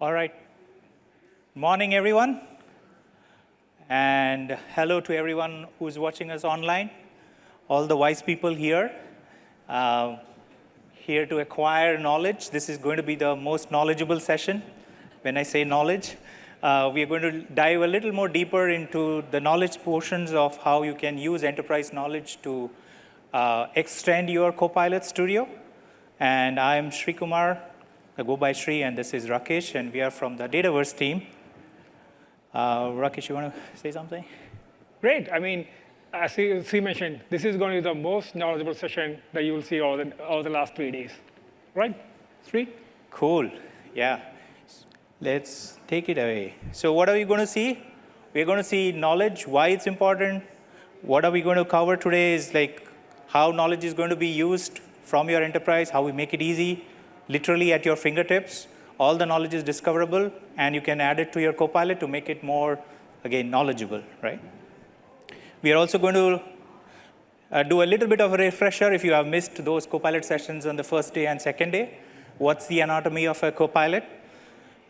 All right. Morning, everyone. And hello to everyone who's watching us online. All the wise people here, here to acquire knowledge. This is going to be the most knowledgeable session. When I say knowledge, we are going to dive a little more deeper into the knowledge portions of how you can use enterprise knowledge to extend your Copilot Studio. And I'm Srikumar. I go by Sri, and this is Rakesh, and we are from the Dataverse team. Rakesh, you want to say something? Great. I mean, as Sri mentioned, this is going to be the most knowledgeable session that you will see over the last 3 days. Right, Sri? Cool. Yeah. Let's take it away. So what are we going to see? We're going to see knowledge, why it's important. What are we going to cover today is like how knowledge is going to be used from your enterprise, how we make it easy, literally at your fingertips. All the knowledge is discoverable, and you can add it to your Copilot to make it more, again, knowledgeable, right? We are also going to do a little bit of a refresher if you have missed those Copilot sessions on the first day and second day. What's the anatomy of a Copilot?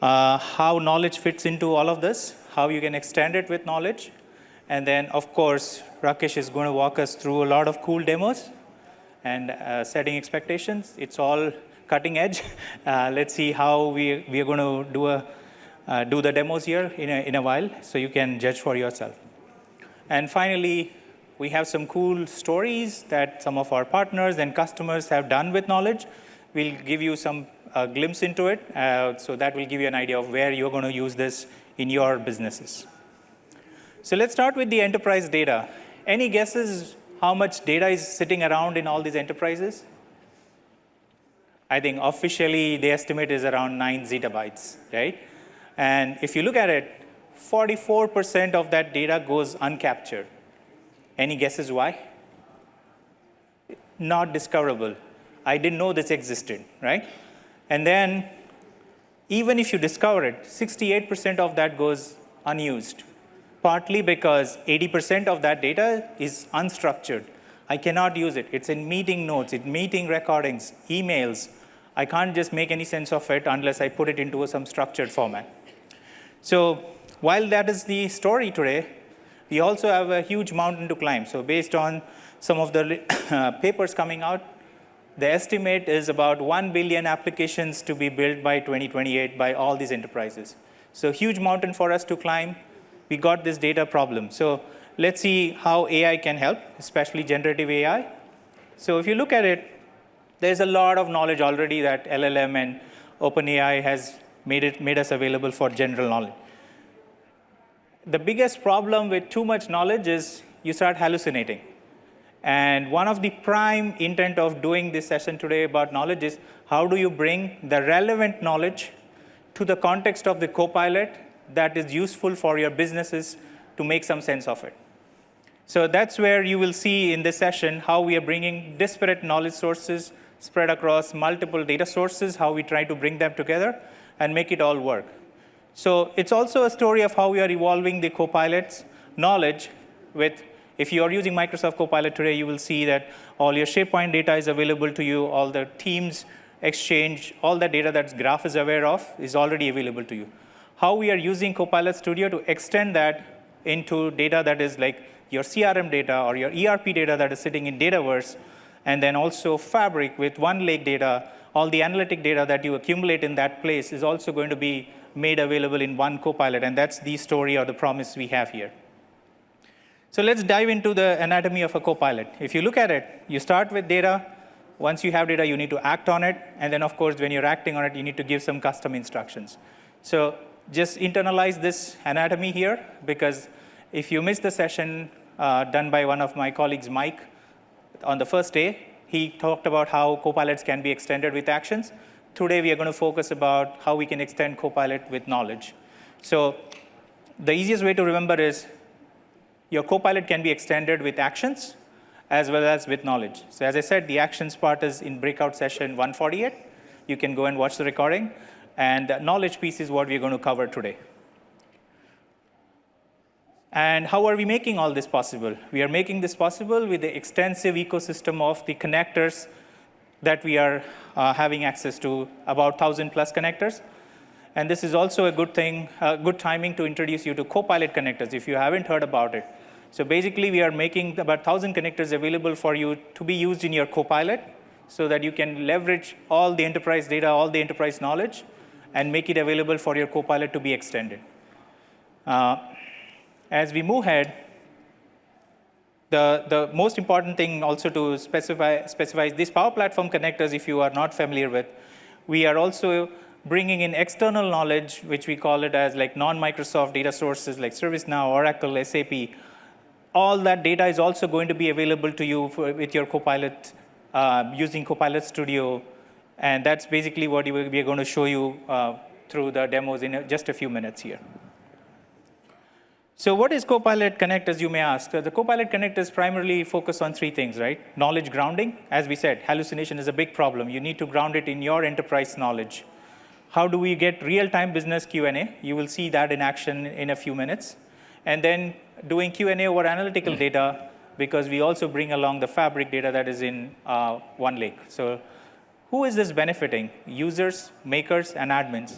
How knowledge fits into all of this, how you can extend it with knowledge. And then, of course, Rakesh is going to walk us through a lot of cool demos and setting expectations. It's all cutting edge. Let's see how we are going to do the demos here in a while, so you can judge for yourself. And finally, we have some cool stories that some of our partners and customers have done with knowledge. We'll give you some glimpse into it, so that will give you an idea of where you're going to use this in your businesses. So let's start with the enterprise data. Any guesses how much data is sitting around in all these enterprises? I think officially the estimate is around 9 zettabytes, right? And if you look at it, 44% of that data goes uncaptured. Any guesses why? Not discoverable. I didn't know this existed, right? And then, even if you discover it, 68% of that goes unused, partly because 80% of that data is unstructured. I cannot use it. It's in meeting notes, in meeting recordings, emails. I can't just make any sense of it unless I put it into some structured format. So while that is the story today, we also have a huge mountain to climb. So based on some of the papers coming out, the estimate is about 1 billion applications to be built by 2028 by all these enterprises. So huge mountain for us to climb. We got this data problem. So let's see how AI can help, especially generative AI. So if you look at it, there's a lot of knowledge already that LLM and OpenAI has made us available for general knowledge. The biggest problem with too much knowledge is you start hallucinating. And one of the prime intent of doing this session today about knowledge is how do you bring the relevant knowledge to the context of the Copilot that is useful for your businesses to make some sense of it. So that's where you will see in this session how we are bringing disparate knowledge sources spread across multiple data sources, how we try to bring them together and make it all work. So it's also a story of how we are evolving the Copilot's knowledge with, if you are using Microsoft Copilot today, you will see that all your SharePoint data is available to you, all the Teams exchange, all the data that Graph is aware of is already available to you. How we are using Copilot Studio to extend that into data that is like your CRM data or your ERP data that is sitting in Dataverse, and then also Fabric with OneLake data, all the analytic data that you accumulate in that place is also going to be made available in one Copilot, and that's the story or the promise we have here. So let's dive into the anatomy of a Copilot. If you look at it, you start with data. Once you have data, you need to act on it, and then of course, when you're acting on it, you need to give some custom instructions. So just internalize this anatomy here, because if you missed the session done by one of my colleagues, Mike, on the first day, he talked about how Copilots can be extended with actions. Today, we are going to focus about how we can extend Copilot with knowledge. So the easiest way to remember is your Copilot can be extended with actions as well as with knowledge. So as I said, the actions part is in breakout session 148. You can go and watch the recording. And the knowledge piece is what we're going to cover today. And how are we making all this possible? We are making this possible with the extensive ecosystem of the connectors that we are having access to, about 1,000 plus connectors. And this is also a good thing, good timing to introduce you to Copilot connectors if you haven't heard about it. So basically, we are making about 1,000 connectors available for you to be used in your Copilot so that you can leverage all the enterprise data, all the enterprise knowledge, and make it available for your Copilot to be extended. As we move ahead, the most important thing also to specify is these Power Platform connectors, if you are not familiar with. We are also bringing in external knowledge, which we call it as like non-Microsoft data sources like ServiceNow, Oracle, SAP. All that data is also going to be available to you with your Copilot, using Copilot Studio. And that's basically what we are going to show you through the demos in just a few minutes here. So what is Copilot Connect, as you may ask? The Copilot Connect is primarily focused on three things, right? Knowledge grounding. As we said, hallucination is a big problem. You need to ground it in your enterprise knowledge. How do we get real-time business Q&A? You will see that in action in a few minutes. And then doing Q&A over analytical data, because we also bring along the Fabric data that is in OneLake. So who is this benefiting? Users, makers, and admins.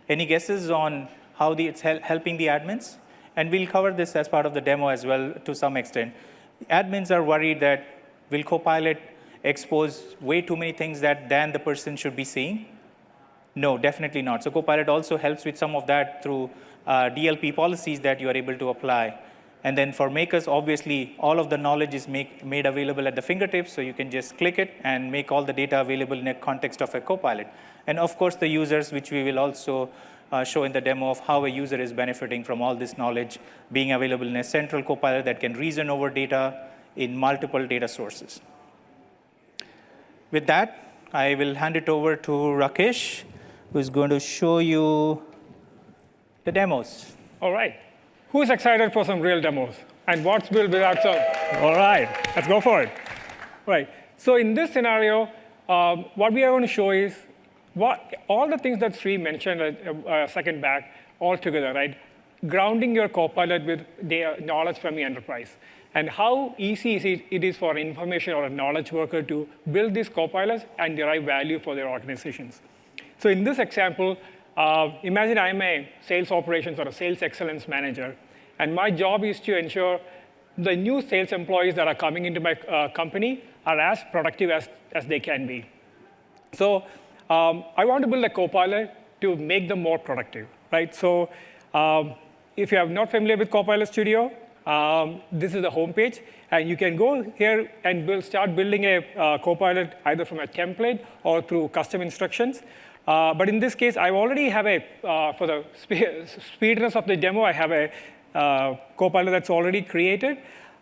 Any guesses on how it's helping the admins? And we'll cover this as part of the demo as well to some extent. Admins are worried that will Copilot expose way too many things than the person should be seeing? No, definitely not. So Copilot also helps with some of that through DLP policies that you are able to apply. And then for makers, obviously, all of the knowledge is made available at the fingertips, so you can just click it and make all the data available in a context of a Copilot. And of course, the users, which we will also show in the demo of how a user is benefiting from all this knowledge being available in a central Copilot that can reason over data in multiple data sources. With that, I will hand it over to Rakesh, who is going to show you the demos. All right. Who's excited for some real demos? And what's built without some? All right, let's go for it. Right. So in this scenario, what we are going to show is all the things that Sri mentioned a second back all together, right? Grounding your Copilot with knowledge from the enterprise. And how easy it is for an information or a knowledge worker to build these Copilots and derive value for their organizations. So in this example, imagine I'm a sales operations or a sales excellence manager. And my job is to ensure the new sales employees that are coming into my company are as productive as they can be. So I want to build a Copilot to make them more productive, right? So if you are not familiar with Copilot Studio, this is the homepage. And you can go here and start building a Copilot either from a template or through custom instructions. But in this case, I already have for the speediness of the demo, I have a Copilot that's already created.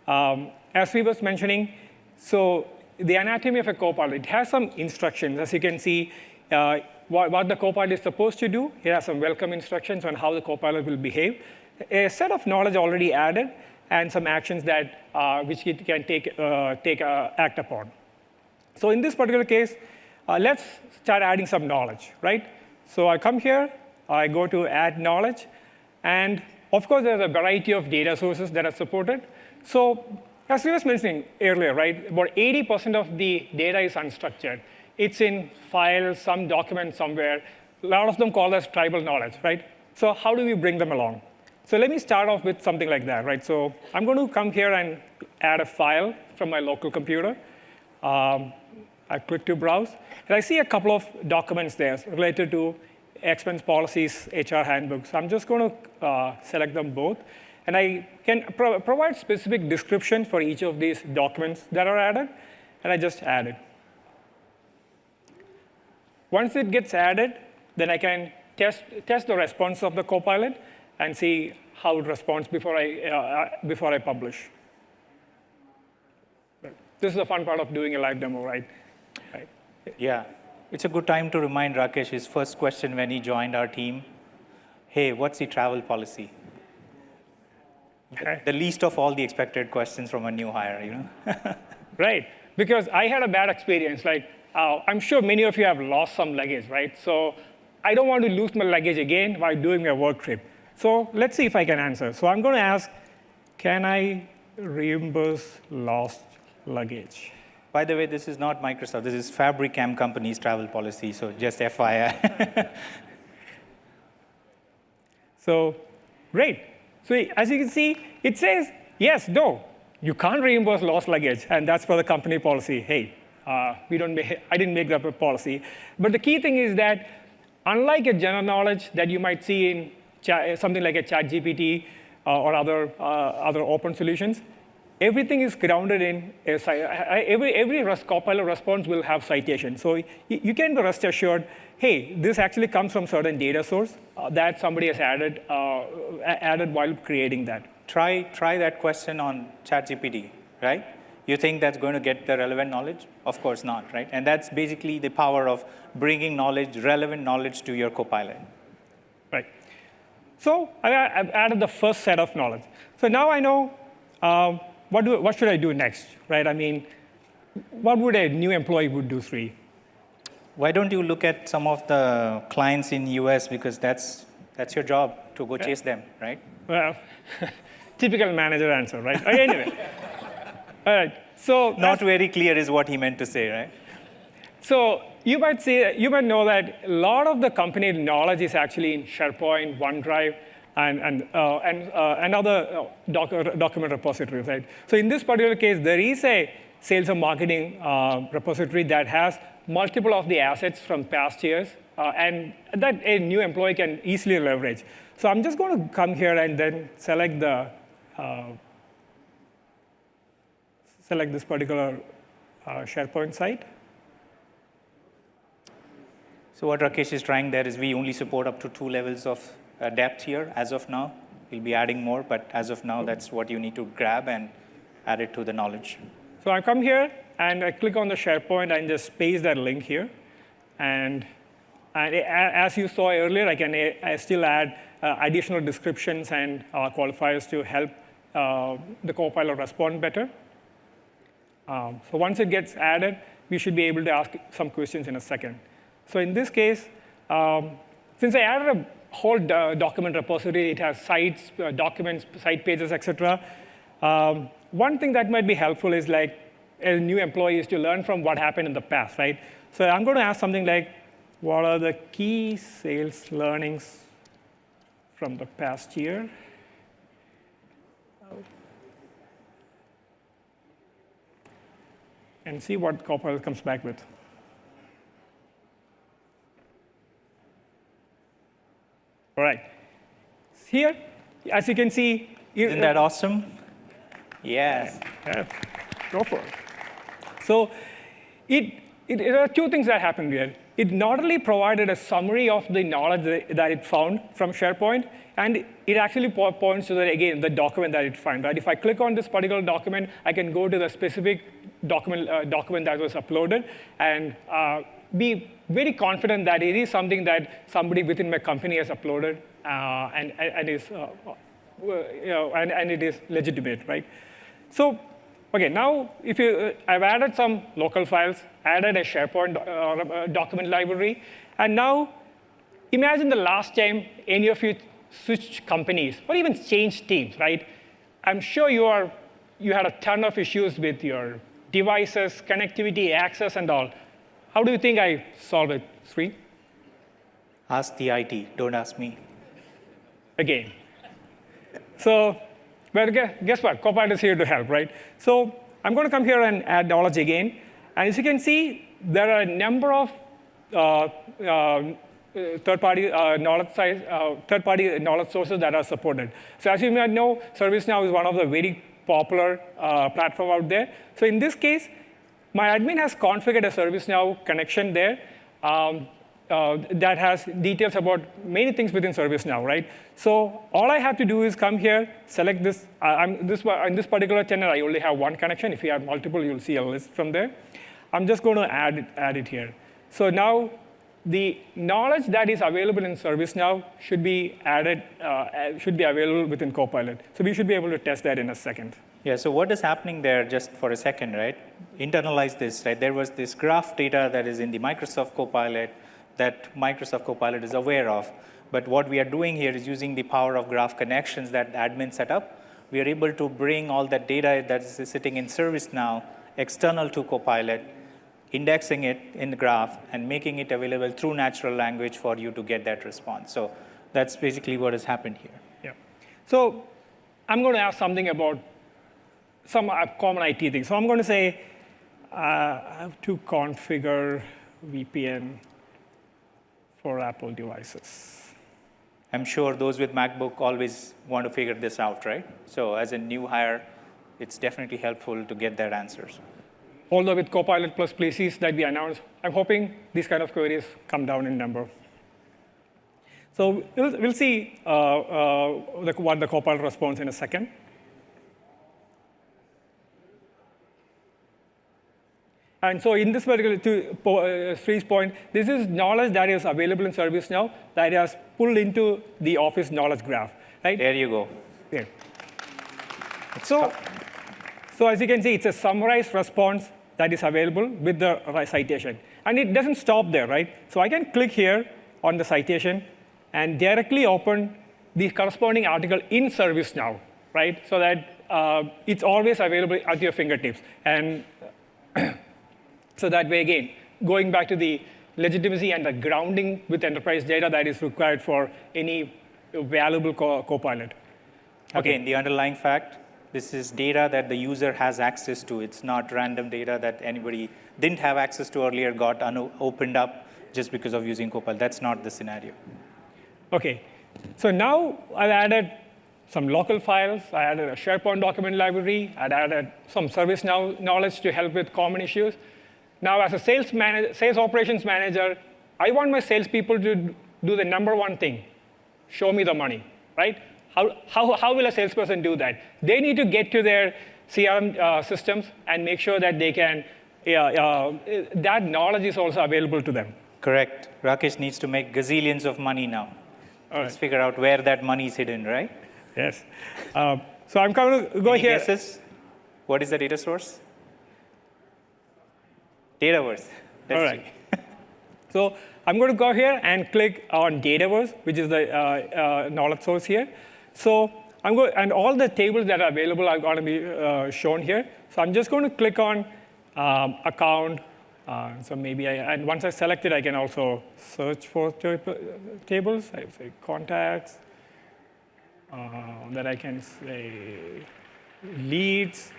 As we was mentioning, so the anatomy of a Copilot, it has some instructions. As you can see, what the Copilot is supposed to do. Here are some welcome instructions on how the Copilot will behave. A set of knowledge already added, and some actions that which it can act upon. So in this particular case, let's start adding some knowledge, right? So I come here, I go to add knowledge, and of course, there's a variety of data sources that are supported. So as we was mentioning earlier, right, about 80% of the data is unstructured. It's in files, some document somewhere. A lot of them call us tribal knowledge, right? So how do we bring them along? So let me start off with something like that, right? So I'm going to come here and add a file from my local computer. I click to browse, and I see a couple of documents there related to expense policies, HR handbooks. I'm just going to select them both. And I can provide specific descriptions for each of these documents that are added, and I just add it. Once it gets added, then I can test the response of the Copilot and see how it responds before I publish. This is the fun part of doing a live demo, right? Yeah. It's a good time to remind Rakesh his first question when he joined our team. Hey, what's the travel policy? Okay. The least of all the expected questions from a new hire, you know? Right. Because I had a bad experience. Like, I'm sure many of you have lost some luggage, right? So I don't want to lose my luggage again while doing a work trip. So let's see if I can answer. So I'm going to ask, can I reimburse lost luggage? By the way, this is not Microsoft. This is Fabricam company's travel policy, so just FYI. So great. So as you can see, it says, yes, no, you can't reimburse lost luggage, and that's for the company policy. Hey, I didn't make that a policy. But the key thing is that unlike a general knowledge that you might see in something like a ChatGPT or other open solutions, everything is grounded in every Copilot response will have citation. So you can be rest assured, hey, this actually comes from certain data source that somebody has added while creating that. Try that question on ChatGPT, right? You think that's going to get the relevant knowledge? Of course not, right? And that's basically the power of bringing knowledge, relevant knowledge to your Copilot. Right. So I've added the first set of knowledge. So now I know what should I do next, right? I mean, what would a new employee would do, Sri? Why don't you look at some of the clients in US, because that's your job, to go chase them, right? Well, typical manager answer, right? Okay, anyway. All right. So not very clear is what he meant to say, right? So you might know that a lot of the company knowledge is actually in SharePoint, OneDrive, and other document repositories, right? So in this particular case, there is a sales and marketing repository that has multiple of the assets from past years, and that a new employee can easily leverage. So I'm just going to come here and then select this particular SharePoint site. So what Rakesh is trying there is we only support up to 2 levels of depth here as of now. We'll be adding more, but as of now, that's what you need to grab and add it to the knowledge. So I come here, and I click on the SharePoint and just paste that link here. And as you saw earlier, I still add additional descriptions and qualifiers to help the Copilot respond better. So once it gets added, we should be able to ask some questions in a second. So in this case, since I added a whole document repository, it has sites, documents, site pages, etc. One thing that might be helpful is like a new employee is to learn from what happened in the past, right? So I'm going to ask something like, what are the key sales learnings from the past year? And see what Copilot comes back with. All right. Here, as you can see. Isn't that awesome? Yes. Yeah. Go for it. So there are 2 things that happened here. It not only provided a summary of the knowledge that it found from SharePoint, and it actually points to, the document that it found. Right? If I click on this particular document, I can go to the specific document that was uploaded and be very confident that it is something that somebody within my company has uploaded and it is legitimate, right? So, okay, now I've added some local files, added a SharePoint document library, and now imagine the last time any of you switched companies or even changed teams, right? I'm sure you had a ton of issues with your devices, connectivity, access, and all. How do you think I solve it, Sri? Ask the IT, don't ask me. Again. So, but guess what? Copilot is here to help, right? So I'm going to come here and add knowledge again. And as you can see, there are a number of third-party knowledge sources that are supported. So as you might know, ServiceNow is one of the very popular platform out there. So in this case, my admin has configured a ServiceNow connection there that has details about many things within ServiceNow, right? So all I have to do is come here, select this. In this particular tenant, I only have 1 connection. If you have multiple, you'll see a list from there. I'm just going to add it here. So now the knowledge that is available in ServiceNow should be available within Copilot. So we should be able to test that in a second. Yeah, so what is happening there, just for a second, right? Internalize this, right? There was this graph data that is in the Microsoft Copilot that Microsoft Copilot is aware of. But what we are doing here is using the power of graph connections that admin set up. We are able to bring all that data that is sitting in ServiceNow external to Copilot, indexing it in the graph, and making it available through natural language for you to get that response. So That's basically what has happened here. Yeah. So I'm going to ask something about some common IT things. So I'm going to say, I have to configure VPN for Apple devices. I'm sure those with MacBook always want to figure this out, right? So as a new hire, it's definitely helpful to get their answers. Although with Copilot plus places that we announced, I'm hoping these kind of queries come down in number. So we'll see what the Copilot responds in a second. And so in this particular, to Sri's point, this is knowledge that is available in ServiceNow that is pulled into the Office knowledge graph, right? There you go. Yeah. So as you can see, it's a summarized response that is available with the citation. And it doesn't stop there, right? So I can click here on the citation and directly open the corresponding article in ServiceNow, right? So that it's always available at your fingertips. And so that way, again, going back to the legitimacy and the grounding with enterprise data that is required for any valuable Copilot. Again, the underlying fact, this is data that the user has access to. It's not random data that anybody didn't have access to earlier, got opened up just because of using Copilot. That's not the scenario. OK. So now I've added some local files. I added a SharePoint document library. I added some ServiceNow knowledge to help with common issues. Now, as a sales operations manager, I want my salespeople to do the number one thing, show me the money, right? How will a salesperson do that? They need to get to their CRM systems and make sure that they can, that knowledge is also available to them. Correct. Rakesh needs to make gazillions of money now. Let's figure out where that money is hidden, right? Yes. So I'm going to go Any here. guesses? What is the data source? Dataverse. That's all right. So I'm going to go here and click on Dataverse, which is the knowledge source here. So I'm going, and all the tables that are available are going to be shown here. So I'm just going to click on account. So maybe and once I select it, I can also search for tables. I say contacts. Then I can say leads.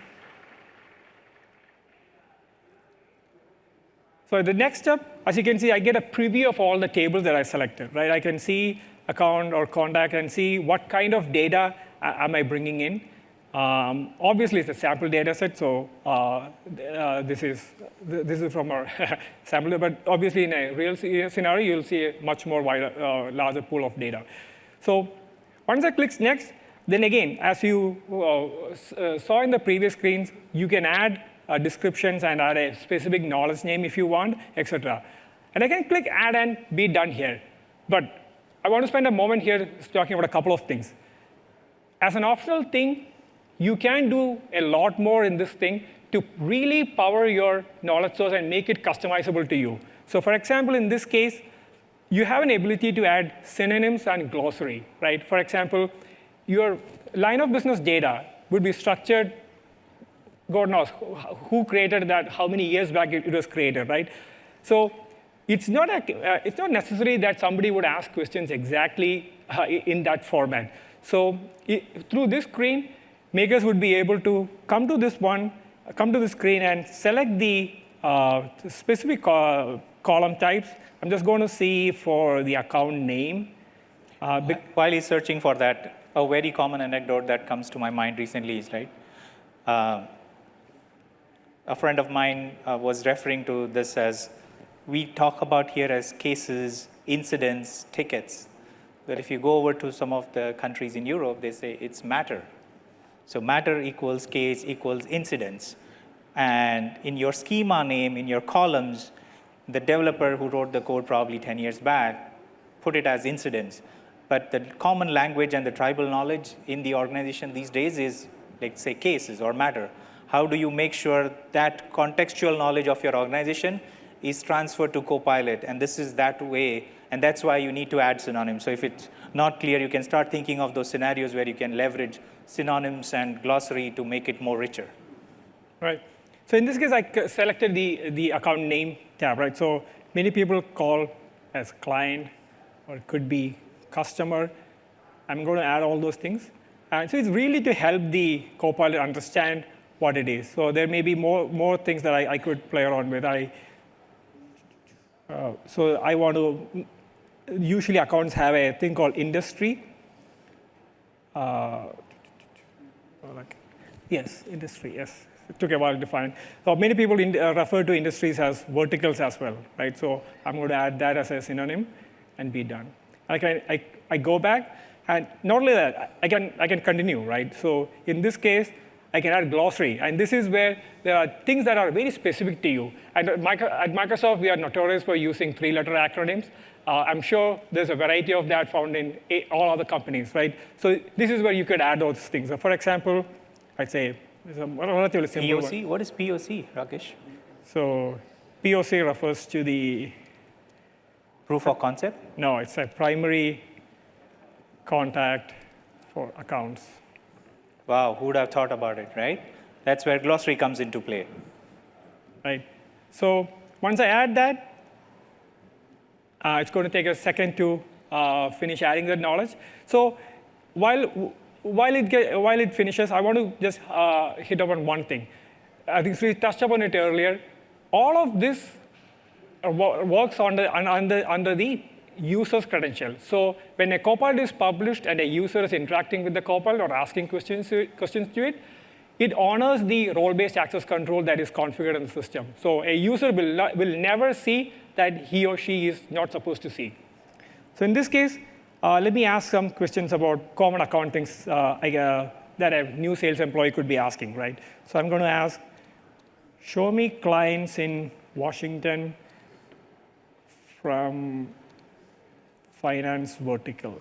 So the next step, as you can see, I get a preview of all the tables that I selected, right? I can see account or contact and see what kind of data am I bringing in. Obviously, it's a sample data set, so this is from our sample. But obviously, in a real scenario, you'll see a much more wider, larger pool of data. So once I click next, then again, as you saw in the previous screens, you can add descriptions and add a specific knowledge name if you want, etc. And I can click add and be done here. But I want to spend a moment here talking about a couple of things. As an optional thing, you can do a lot more in this thing to really power your knowledge source and make it customizable to you. So for example, in this case, you have an ability to add synonyms and glossary, right? For example, your line of business data would be structured, God knows who created that, how many years back it was created, right? So it's not necessary that somebody would ask questions exactly in that format. So through this screen, makers would be able to come to this screen and select the specific column types. I'm just going to see for the account name. While he's searching for that, a very common anecdote that comes to my mind recently is, right, a friend of mine was referring to this as, we talk about here as cases, incidents, tickets. But if you go over to some of the countries in Europe, they say it's matter. So matter equals case equals incidents. And in your schema name, in your columns, the developer who wrote the code probably 10 years back put it as incidents. But the common language and the tribal knowledge in the organization these days is, let's say, cases or matter. How do you make sure that contextual knowledge of your organization is transferred to Copilot? And this is that way, and that's why you need to add synonyms. So if it's not clear, you can start thinking of those scenarios where you can leverage synonyms and glossary to make it more richer. Right. So in this case, I selected the account name tab, right? So many people call as client, or it could be customer. I'm going to add all those things. And so it's really to help the Copilot understand what it is. So there may be more things that I could play around with. So I want to, usually accounts have a thing called industry. Yes, industry, yes. It took a while to define. So many people refer to industries as verticals as well, right? So I'm going to add that as a synonym and be done. I go back, and not only that, I can continue, right? So in this case, I can add glossary. And this is where there are things that are very specific to you. And at Microsoft, we are notorious for using 3-letter acronyms. I'm sure there's a variety of that found in all other companies, right? So this is where you could add those things. So for example, I'd say it's a relatively simple POC? one. What is POC, Rakesh? So POC refers to the Proof of concept? No, it's a primary contact for accounts. Wow, who would have thought about it, right? That's where glossary comes into play. Right. So once I add that, it's going to take a second to finish adding that knowledge. So while it finishes, I want to just hit upon one thing. I think Sri touched upon it earlier. All of this works under the user's credential. So when a Copilot is published and a user is interacting with the Copilot or asking questions to it, it honors the role-based access control that is configured in the system. So a user will never see that he or she is not supposed to see. So in this case, let me ask some questions about common accounting that a new sales employee could be asking, right? So I'm going to ask, show me clients in Washington from finance vertical.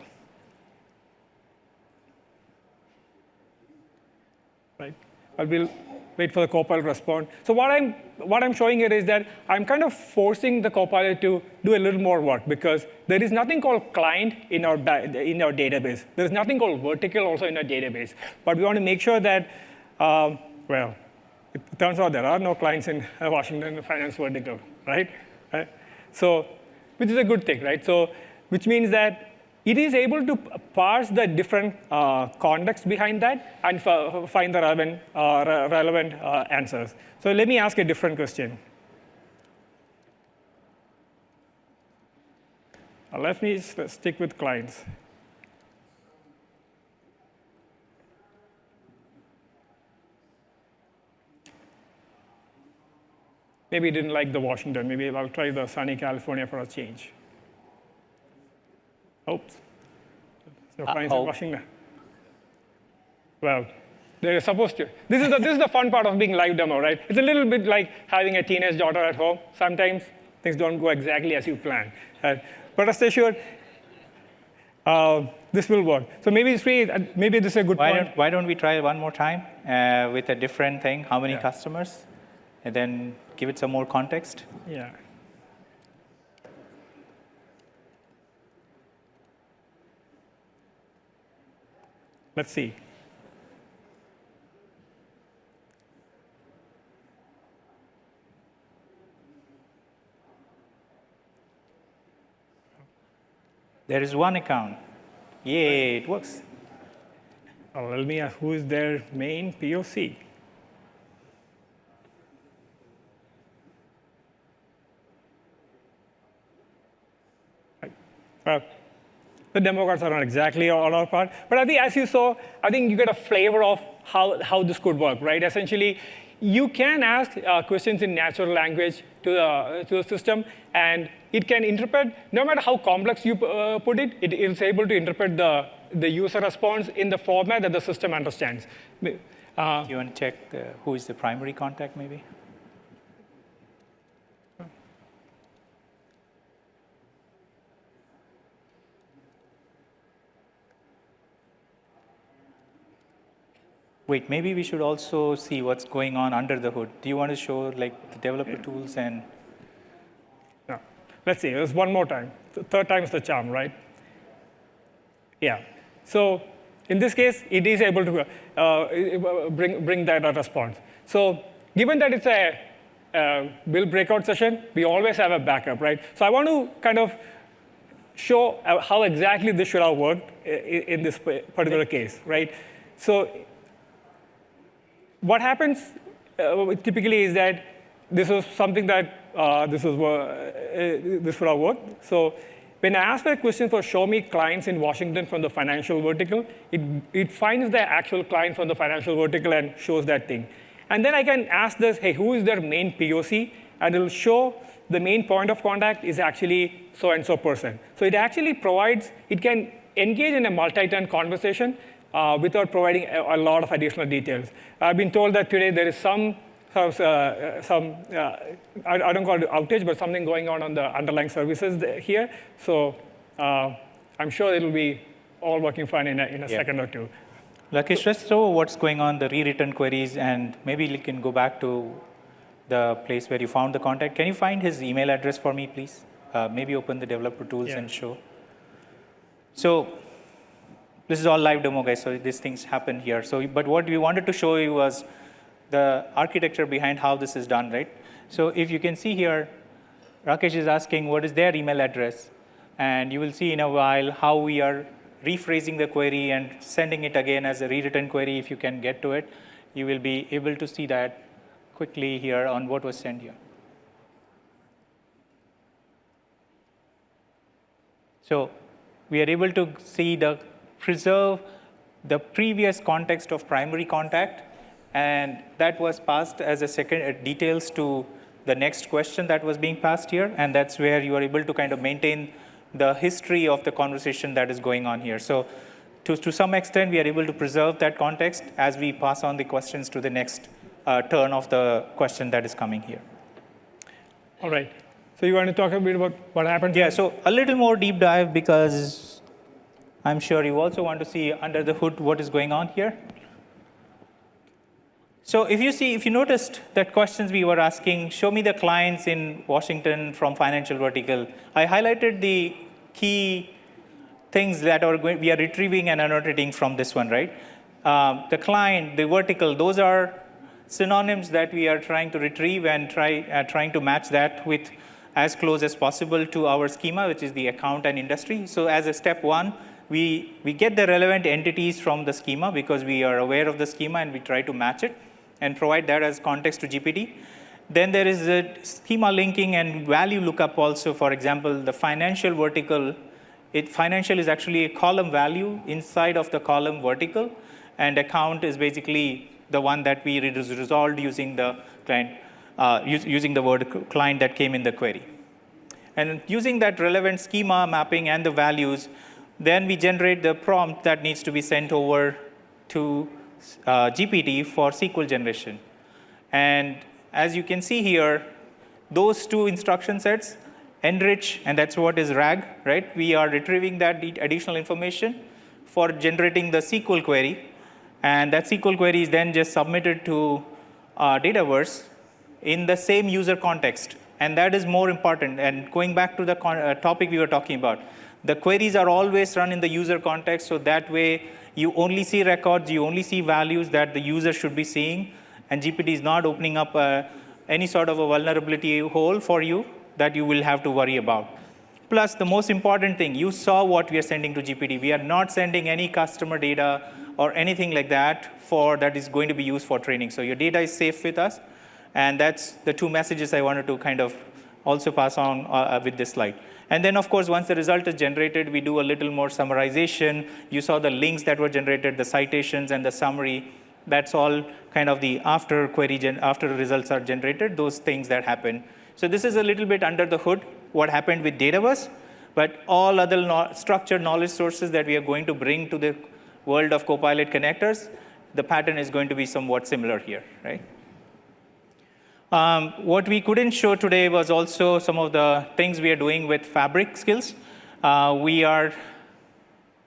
Right? I will wait for the Copilot to respond. So what I'm showing here is that I'm kind of forcing the Copilot to do a little more work because there is nothing called client in our database. There's nothing called vertical also in our database. But we want to make sure that, well, it turns out there are no clients in Washington finance vertical, right? So, which is a good thing, right? So, which means that it is able to parse the different context behind that and find the relevant answers. So let me ask a different question. Let me stick with clients. Maybe didn't like the Washington. Maybe I'll try the sunny California for a change. Oops. So clients in Washington. Well, they're supposed to. This is the fun part of being live demo, right? It's a little bit like having a teenage daughter at home. Sometimes things don't go exactly as you plan. But rest assured, this will work. So maybe this is a good point. Why don't we try one more time with a different thing? How many customers? And then give it some more context. Yeah. Let's see. There is one account. Yay, it works. Oh, tell me who is their main POC. Well, the demo cards are not exactly on our part, but I think as you saw, I think you get a flavor of how this could work, right? Essentially, you can ask questions in natural language to the system, and it can interpret, no matter how complex you put it, it is able to interpret the user response in the format that the system understands. Do you want to check who is the primary contact, maybe? Wait, maybe we should also see what's going on under the hood. Do you want to show like the developer tools and? No. Let's see, there's one more time. Third time is the charm, right? Yeah. So in this case, it is able to bring that response. So given that it's a build breakout session, we always have a backup, right? So I want to kind of show how exactly this should have worked in this particular case, right? So what happens typically is that this was something that this would have worked. So when I ask for a question for show me clients in Washington from the financial vertical, it finds the actual client from the financial vertical and shows that thing. And then I can ask this, hey, who is their main POC? And it'll show the main point of contact is actually so-and-so person. So it actually provides, it can engage in a multi-turn conversation without providing a lot of additional details. I've been told that today there is some I don't call it outage, but something going on the underlying services here. So I'm sure it'll be all working fine in a second or two. Rakesh, let's show what's going on, the rewritten queries, and maybe we can go back to the place where you found the contact. Can you find his email address for me, please? Maybe open the developer tools and show. So this is all live demo, guys, so these things happen here. So, but what we wanted to show you was the architecture behind how this is done, right? So if you can see here, Rakesh is asking what is their email address. And you will see in a while how we are rephrasing the query and sending it again as a rewritten query. If you can get to it, you will be able to see that quickly here on what was sent here. So we are able to see preserve the previous context of primary contact, and that was passed as a second details to the next question that was being passed here, and that's where you are able to kind of maintain the history of the conversation that is going on here. So to some extent, we are able to preserve that context as we pass on the questions to the next turn of the question that is coming here. All right. So you want to talk a bit about what happened? Yeah, so a little more deep dive, because I'm sure you also want to see under the hood what is going on here. So if you noticed that questions we were asking, show me the clients in Washington from financial vertical, I highlighted the key things that we are retrieving and annotating from this one, right? The client, the vertical, those are synonyms that we are trying to retrieve and trying to match that with as close as possible to our schema, which is the account and industry. So as a step one, we get the relevant entities from the schema because we are aware of the schema and we try to match it and provide that as context to GPT. Then there is a schema linking and value lookup also. For example, the financial vertical, financial is actually a column value inside of the column vertical, and account is basically the one that we resolved using the client, using the word client that came in the query. And using that relevant schema mapping and the values, then we generate the prompt that needs to be sent over to GPT for SQL generation. And as you can see here, those two instruction sets, enrich, and that's what is RAG, right? We are retrieving that additional information for generating the SQL query. And that SQL query is then just submitted to Dataverse in the same user context. And that is more important. And going back to the topic we were talking about, the queries are always run in the user context, so that way you only see records, you only see values that the user should be seeing, and GPT is not opening up any sort of a vulnerability hole for you that you will have to worry about. Plus, the most important thing, you saw what we are sending to GPT. We are not sending any customer data or anything like that that is going to be used for training. So your data is safe with us, and that's the two messages I wanted to kind of also pass on with this slide. And then, of course, once the result is generated, we do a little more summarization. You saw the links that were generated, the citations, and the summary. That's all kind of the after results are generated, those things that happen. So this is a little bit under the hood, what happened with Dataverse. But all other structured knowledge sources that we are going to bring to the world of Copilot connectors, the pattern is going to be somewhat similar here, right? What we couldn't show today was also some of the things we are doing with Fabric skills.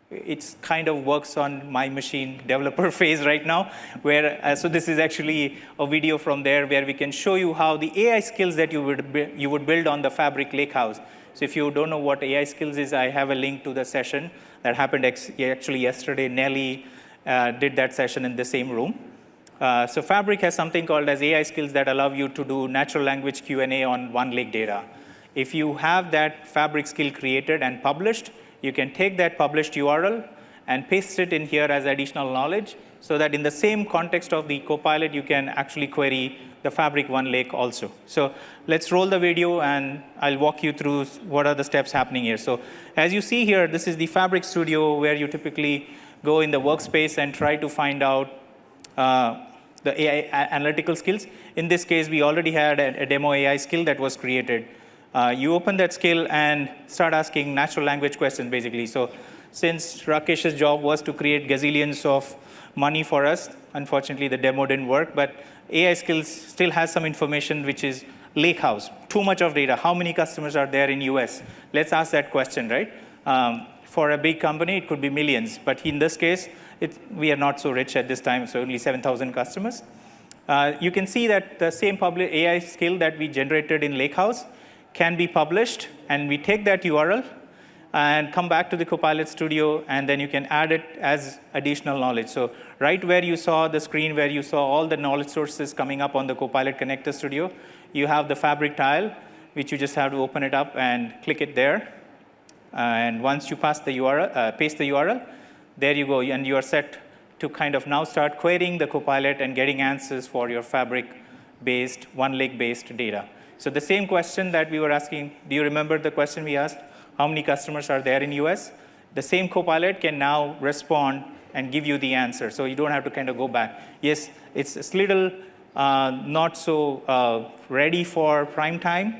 It kind of works on my machine developer phase right now, where, so this is actually a video from there where we can show you how the AI skills that you would build on the Fabric Lakehouse. So if you don't know what AI skills is, I have a link to the session that happened actually yesterday. Nelly did that session in the same room. So Fabric has something called as AI skills that allow you to do natural language Q&A on OneLake data. If you have that Fabric skill created and published, you can take that published URL and paste it in here as additional knowledge so that in the same context of the Copilot, you can actually query the Fabric OneLake also. So let's roll the video, and I'll walk you through what are the steps happening here. So as you see here, this is the Fabric Studio where you typically go in the workspace and try to find out the AI analytical skills. In this case, we already had a demo AI skill that was created. You open that skill and start asking natural language questions, basically. So since Rakesh's job was to create gazillions of money for us, unfortunately, the demo didn't work. But AI skills still has some information, which is lakehouse, too much of data. How many customers are there in US? Let's ask that question, right? For a big company, it could be millions. But in this case, we are not so rich at this time, so only 7,000 customers. You can see that the same public AI skill that we generated in Lakehouse can be published, and we take that URL and come back to the Copilot Studio, and then you can add it as additional knowledge. So right where you saw the screen where you saw all the knowledge sources coming up on the Copilot Connector Studio, you have the Fabric tile, which you just have to open it up and click it there. And once you pass the URL, paste the URL, there you go, and you are set to kind of now start querying the Copilot and getting answers for your Fabric-based, OneLake-based data. So the same question that we were asking, do you remember the question we asked? How many customers are there in US? The same Copilot can now respond and give you the answer, so you don't have to kind of go back. Yes, it's a little not so ready for prime time,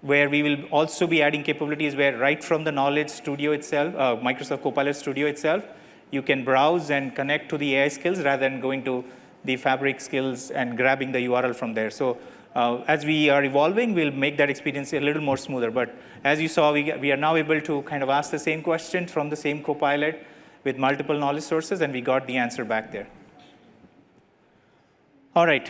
where we will also be adding capabilities where right from the Knowledge Studio itself, Microsoft Copilot Studio itself, you can browse and connect to the AI skills rather than going to the Fabric skills and grabbing the URL from there. So as we are evolving, we'll make that experience a little more smoother. But as you saw, we are now able to kind of ask the same question from the same Copilot with multiple knowledge sources, and we got the answer back there. All right,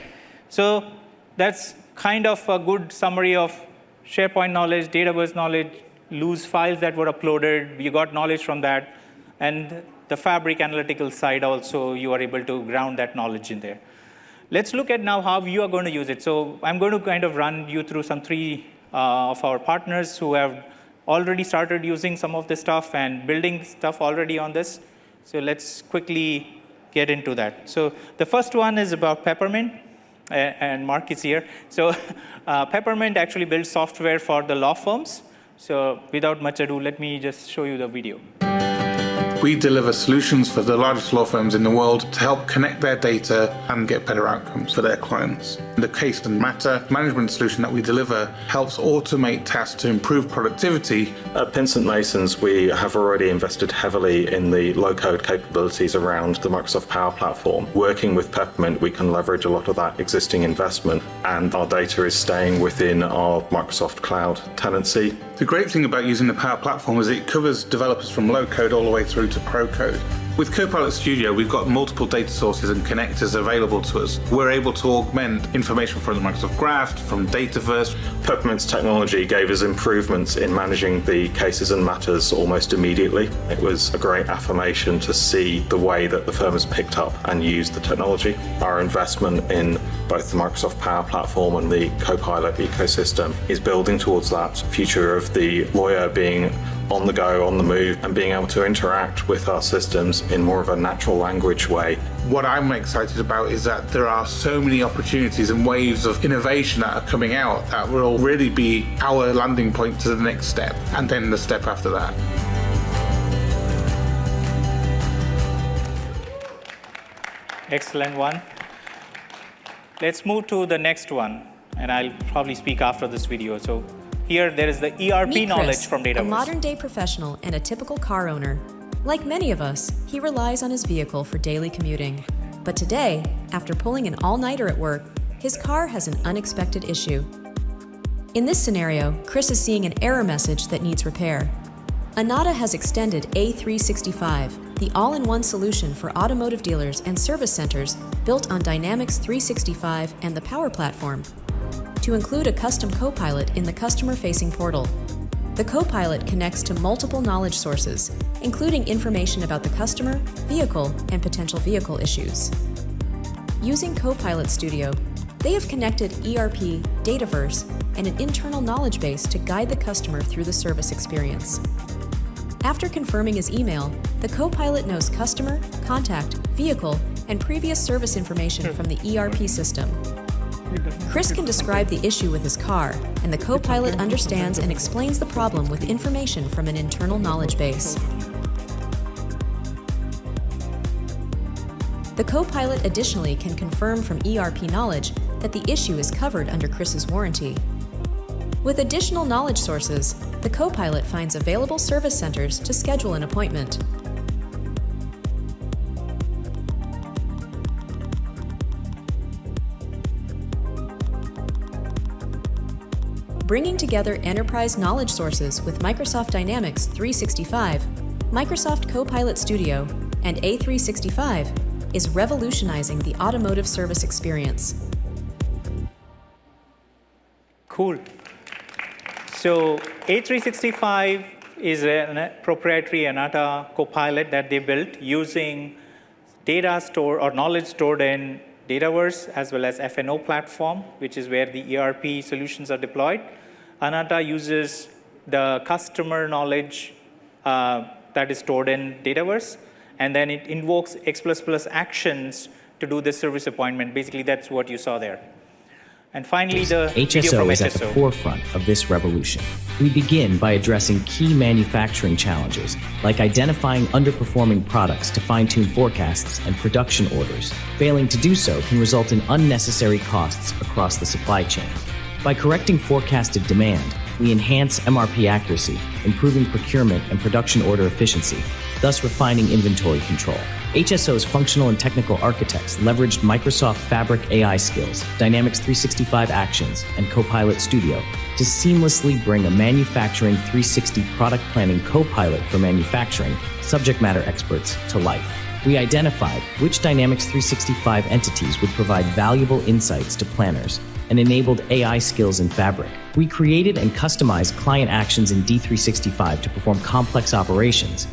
so that's kind of a good summary of SharePoint knowledge, Dataverse knowledge, loose files that were uploaded. You got knowledge from that. And the Fabric analytical side also, you are able to ground that knowledge in there. Let's look at now how you are going to use it. So I'm going to kind of run you through some three of our partners who have already started using some of this stuff and building stuff already on this. So let's quickly get into that. So the first one is about Peppermint. And Mark is here. So Peppermint actually builds software for the law firms. So without much ado, let me just show you the video. We deliver solutions for the largest law firms in the world to help connect their data and get better outcomes for their clients. The case and matter management solution that we deliver helps automate tasks to improve productivity. At Pinsent Masons, we have already invested heavily in the low-code capabilities around the Microsoft Power Platform. Working with Peppermint, we can leverage a lot of that existing investment, and our data is staying within our Microsoft Cloud tenancy. The great thing about using the Power Platform is it covers developers from low-code all the way through to pro-code. With Copilot Studio, we've got multiple data sources and connectors available to us. We're able to augment information from the Microsoft Graph, from Dataverse. Peppermint's technology gave us improvements in managing the cases and matters almost immediately. It was a great affirmation to see the way that the firm has picked up and used the technology. Our investment in both the Microsoft Power Platform and the Copilot ecosystem is building towards that future of the lawyer being on the go, on the move, and being able to interact with our systems in more of a natural language way. What I'm excited about is that there are so many opportunities and waves of innovation that are coming out that will really be our landing point to the next step, and then the step after that. Excellent one. Let's move to the next one, and I'll probably speak after this video. So here, there is the ERP Meet knowledge Chris, from Dataverse. a modern-day professional and a typical car owner. Like many of us, he relies on his vehicle for daily commuting. But today, after pulling an all-nighter at work, his car has an unexpected issue. In this scenario, Chris is seeing an error message that needs repair. 𝗦𝗽𝗲 has extended A365, the all-in-one solution for automotive dealers and service centers built on Dynamics 365 and the Power Platform, to include a custom Copilot in the customer-facing portal. The Copilot connects to multiple knowledge sources, including information about the customer, vehicle, and potential vehicle issues. Using Copilot Studio, They have connected ERP, Dataverse, and an internal knowledge base to guide the customer through the service experience. After confirming his email, the Copilot knows customer, contact, vehicle, and previous service information from the ERP system. Chris can describe the issue with his car, and the Copilot understands and explains the problem with information from an internal knowledge base. The Copilot additionally can confirm from ERP knowledge that the issue is covered under Chris's warranty. With additional knowledge sources, the Copilot finds available service centers to schedule an appointment. Bringing together enterprise knowledge sources with Microsoft Dynamics 365, Microsoft Copilot Studio, and A365 is revolutionizing the automotive service experience. Cool. So A365 is a proprietary Anatta Copilot that they built using data store or knowledge stored in Dataverse as well as F&O platform, which is where the ERP solutions are deployed. Anatta uses the customer knowledge that is stored in Dataverse, and then it invokes X++ actions to do the service appointment. Basically, that's what you saw there. And finally, the video from HSO is at the forefront of this revolution. We begin by addressing key manufacturing challenges, like identifying underperforming products to fine-tune forecasts and production orders. Failing to do so can result in unnecessary costs across the supply chain. By correcting forecasted demand, we enhance MRP accuracy, improving procurement and production order efficiency, thus refining inventory control. HSO's functional and technical architects leveraged Microsoft Fabric AI skills, Dynamics 365 Actions, and Copilot Studio to seamlessly bring a Manufacturing 360 product planning Copilot for manufacturing subject matter experts to life. We identified which Dynamics 365 entities would provide valuable insights to planners and enabled AI skills in Fabric. We created and customized client actions in D365 to perform complex operations,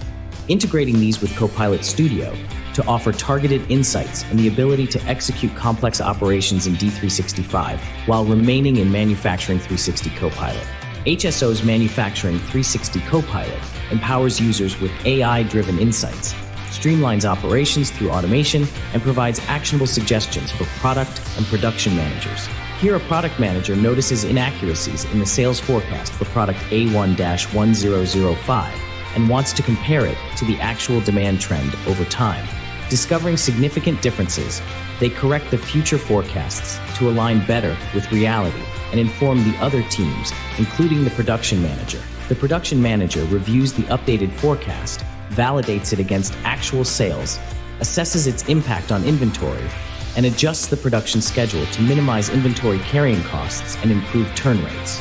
integrating these with Copilot Studio to offer targeted insights and the ability to execute complex operations in D365 while remaining in Manufacturing 360 Copilot. HSO's Manufacturing 360 Copilot empowers users with AI-driven insights, streamlines operations through automation, and provides actionable suggestions for product and production managers. Here, a product manager notices inaccuracies in the sales forecast for product A1-1005 and wants to compare it to the actual demand trend over time. Discovering significant differences, they correct the future forecasts to align better with reality and inform the other teams, including the production manager. The production manager reviews the updated forecast, validates it against actual sales, assesses its impact on inventory, and adjusts the production schedule to minimize inventory carrying costs and improve turn rates.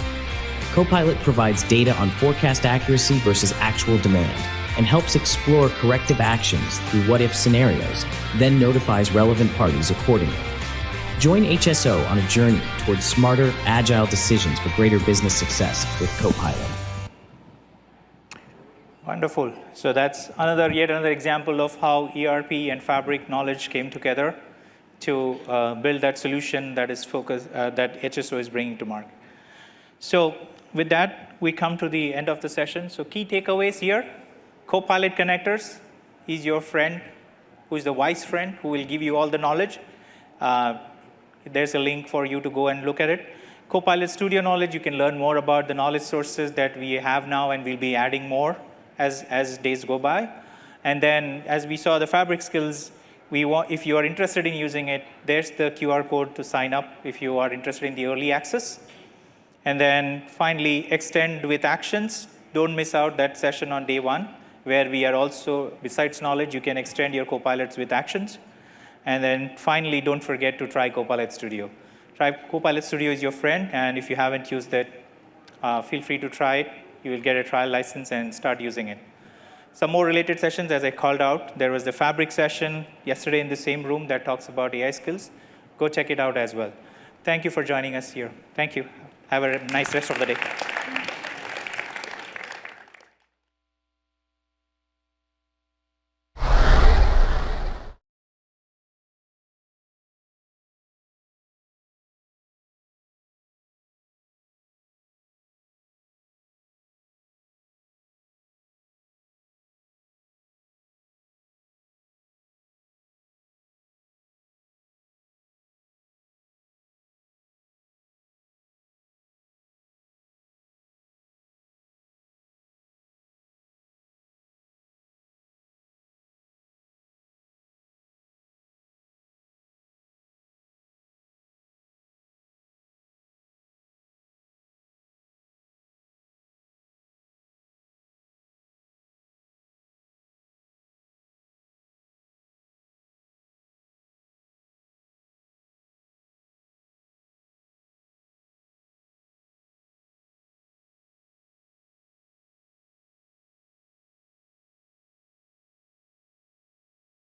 Copilot provides data on forecast accuracy versus actual demand and helps explore corrective actions through what-if scenarios, then notifies relevant parties accordingly. Join HSO on a journey towards smarter, agile decisions for greater business success with Copilot. Wonderful. So that's yet another example of how ERP and Fabric knowledge came together to build that solution that is focused, that HSO is bringing to market. So with that, we come to the end of the session. So key takeaways here: Copilot connectors is your friend, who is the wise friend, who will give you all the knowledge. There's a link for you to go and look at it. Copilot Studio knowledge, you can learn more about the knowledge sources that we have now, and we'll be adding more as days go by. And then, as we saw the Fabric skills, if you are interested in using it, there's the QR code to sign up if you are interested in the early access. And then finally, extend with actions. Don't miss out that session on day one, where we are also, besides knowledge, you can extend your Copilots with actions. And then finally, don't forget to try Copilot Studio. Copilot Studio is your friend, and if you haven't used it, feel free to try it. You will get a trial license and start using it. Some more related sessions, as I called out, there was the Fabric session yesterday in the same room that talks about AI skills. Go check it out as well. Thank you for joining us here. Thank you. Have a nice rest of the day.